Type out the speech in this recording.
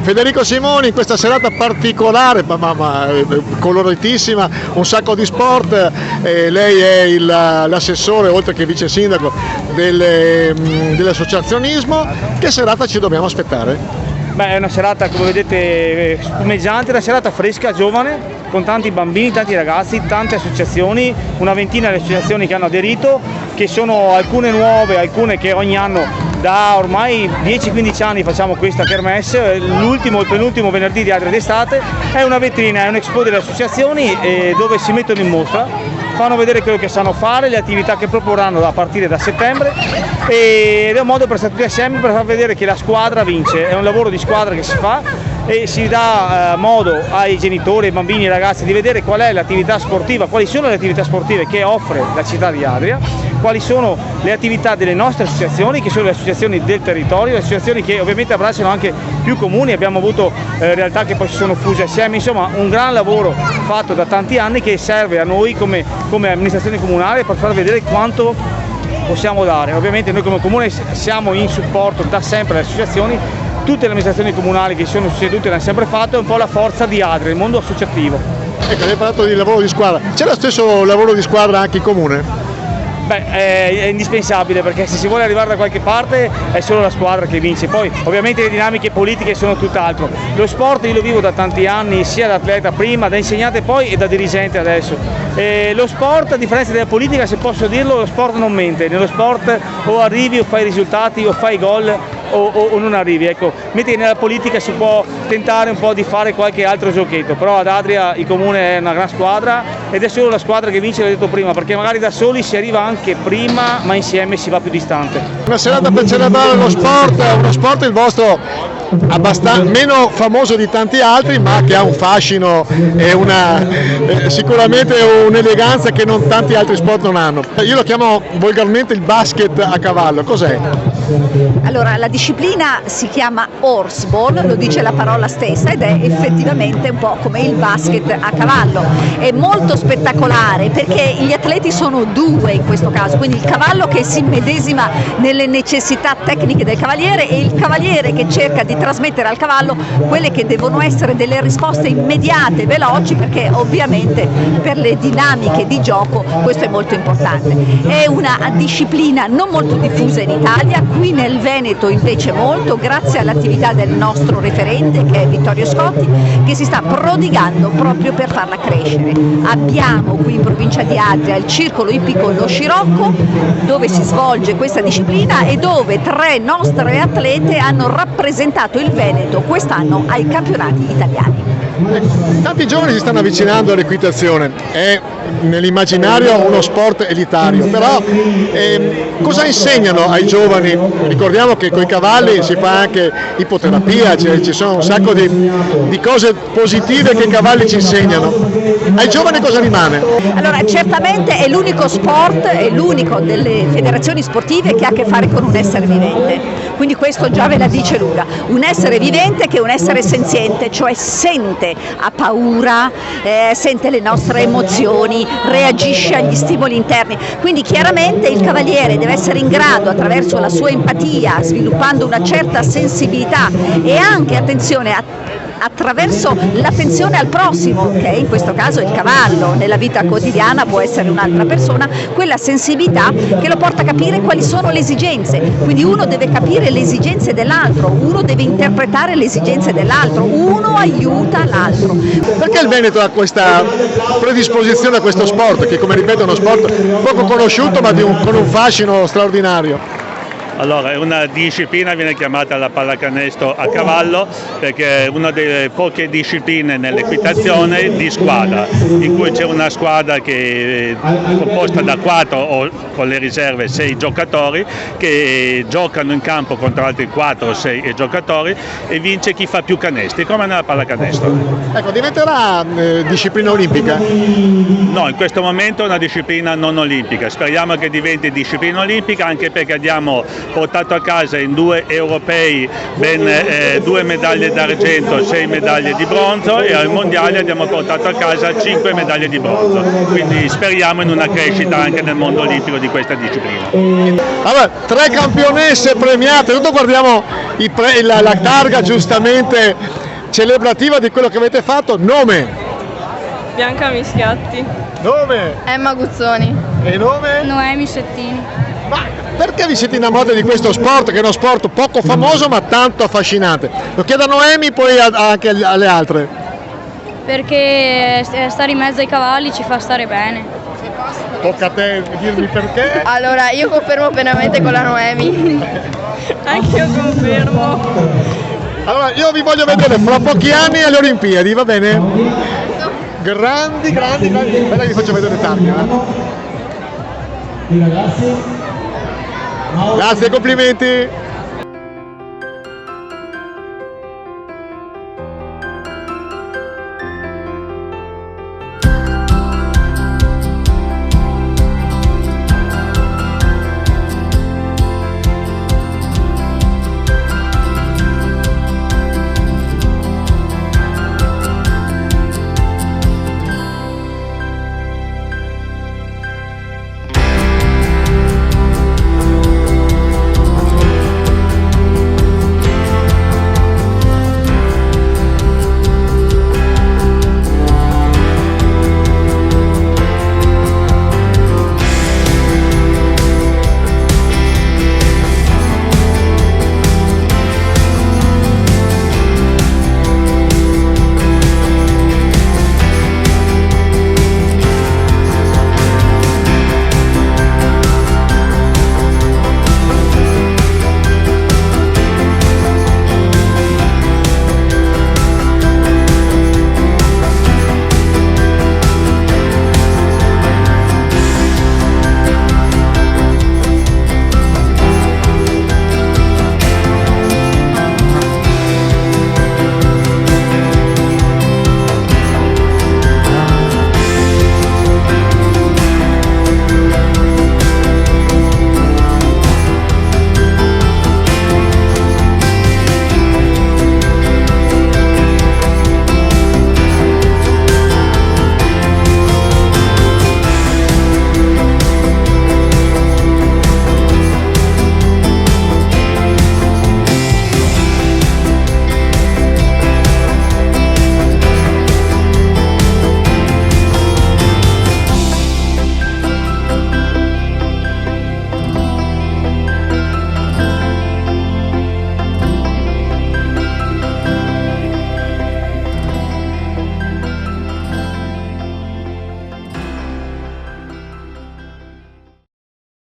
Federico Simoni, in questa serata particolare, ma coloritissima, un sacco di sport, lei è l'assessore, oltre che vice sindaco dell'associazionismo. Che serata ci dobbiamo aspettare? Beh, è una serata, come vedete, spumeggiante, una serata fresca, giovane, con tanti bambini, tanti ragazzi, tante associazioni, una ventina di associazioni che hanno aderito, che sono alcune nuove, alcune che ogni anno da ormai 10-15 anni facciamo questa kermesse. Il penultimo venerdì di Adria d'estate, è una vetrina, è un expo delle associazioni dove si mettono in mostra, fanno vedere quello che sanno fare, le attività che proporranno a partire da settembre, ed è un modo per stare tutti assieme, per far vedere che la squadra vince. È un lavoro di squadra che si fa e si dà modo ai genitori, ai bambini, ai ragazzi di vedere qual è l'attività sportiva, quali sono le attività sportive che offre la città di Adria, quali sono le attività delle nostre associazioni, che sono le associazioni del territorio, le associazioni che ovviamente abbracciano anche più comuni. Abbiamo avuto realtà che poi si sono fuse assieme, insomma un gran lavoro fatto da tanti anni che serve a noi come amministrazione comunale per far vedere quanto possiamo dare. Ovviamente noi come comune siamo in supporto da sempre alle associazioni, tutte le amministrazioni comunali che si sono succedute l'hanno sempre fatto, è un po' la forza di Adria, il mondo associativo. Ecco, lei ha parlato di lavoro di squadra, c'è lo stesso lavoro di squadra anche in comune? Beh, è indispensabile, perché se si vuole arrivare da qualche parte è solo la squadra che vince. Poi ovviamente le dinamiche politiche sono tutt'altro. Lo sport io lo vivo da tanti anni, sia da atleta prima, da insegnante poi e da dirigente adesso. Lo sport, a differenza della politica, se posso dirlo, lo sport non mente. Nello sport o arrivi o fai risultati o fai gol o non arrivi, ecco. Mentre nella politica si può tentare un po' di fare qualche altro giochetto, però ad Adria il comune è una gran squadra ed è solo la squadra che vince, l'ho detto prima, perché magari da soli si arriva anche prima, ma insieme si va più distante. Una serata per celebrare uno sport il vostro meno famoso di tanti altri, ma che ha un fascino e sicuramente un'eleganza che non tanti altri sport non hanno. Io lo chiamo volgarmente il basket a cavallo. Cos'è? Allora, la disciplina si chiama horseball, lo dice la parola stessa, ed è effettivamente un po' come il basket a cavallo. È molto spettacolare perché gli atleti sono due in questo caso, quindi il cavallo che si immedesima nelle necessità tecniche del cavaliere e il cavaliere che cerca di trasmettere al cavallo quelle che devono essere delle risposte immediate, veloci, perché ovviamente per le dinamiche di gioco questo è molto importante. È una disciplina non molto diffusa in Italia, qui nel Veneto invece molto, grazie all'attività del nostro referente che è Vittorio Scotti, che si sta prodigando proprio per farla crescere. Abbiamo qui in provincia di Adria il circolo ippico Lo Scirocco, dove si svolge questa disciplina e dove 3 nostre atlete hanno rappresentato il Veneto quest'anno ai campionati italiani. Tanti giovani si stanno avvicinando all'equitazione, è nell'immaginario uno sport elitario, però cosa insegnano ai giovani? Ricordiamo che con i cavalli si fa anche ipoterapia, ci sono un sacco di cose positive che i cavalli ci insegnano. Ai giovani cosa rimane? Allora, certamente è l'unico sport, è l'unico delle federazioni sportive che ha a che fare con un essere vivente, quindi questo già ve la dice lunga. Un essere vivente che è un essere senziente, cioè sente, ha paura, sente le nostre emozioni, reagisce agli stimoli interni, quindi chiaramente il cavaliere deve essere in grado, attraverso la sua empatia, sviluppando una certa sensibilità e anche, attenzione, attraverso l'attenzione al prossimo, che in questo caso è il cavallo, nella vita quotidiana può essere un'altra persona, quella sensibilità che lo porta a capire quali sono le esigenze, quindi uno deve capire le esigenze dell'altro, uno deve interpretare le esigenze dell'altro, uno aiuta l'altro. Perché il Veneto ha questa predisposizione a questo sport, che come ripeto è uno sport poco conosciuto ma con un fascino straordinario? Allora, è una disciplina, viene chiamata la pallacanestro a cavallo, perché è una delle poche discipline nell'equitazione di squadra, in cui c'è una squadra che è composta da 4 o con le riserve 6 giocatori che giocano in campo contro altri 4 o 6 giocatori e vince chi fa più canestri, come nella pallacanestro. Ecco, diventerà disciplina olimpica? No, in questo momento è una disciplina non olimpica, speriamo che diventi disciplina olimpica, anche perché diamo portato a casa in 2 europei ben 2 medaglie d'argento, 6 medaglie di bronzo, e ai mondiali abbiamo portato a casa 5 medaglie di bronzo, quindi speriamo in una crescita anche nel mondo olimpico di questa disciplina. Allora, 3 campionesse premiate, tutto guardiamo la targa giustamente celebrativa di quello che avete fatto. Nome? Bianca Mischiatti. Nome? Emma Guzzoni. E nome? Noemi Settini. Ma perché vi siete innamorati di questo sport, che è uno sport poco famoso ma tanto affascinante? Lo chiedo a Noemi, poi anche alle altre. Perché stare in mezzo ai cavalli ci fa stare bene. Tocca a te dirmi perché. Allora, io confermo pienamente con la Noemi. Anch'io confermo. Allora, io vi voglio vedere fra pochi anni alle Olimpiadi, va bene? Grandi. Aspetta che vi faccio vedere targa. Grazie, complimenti.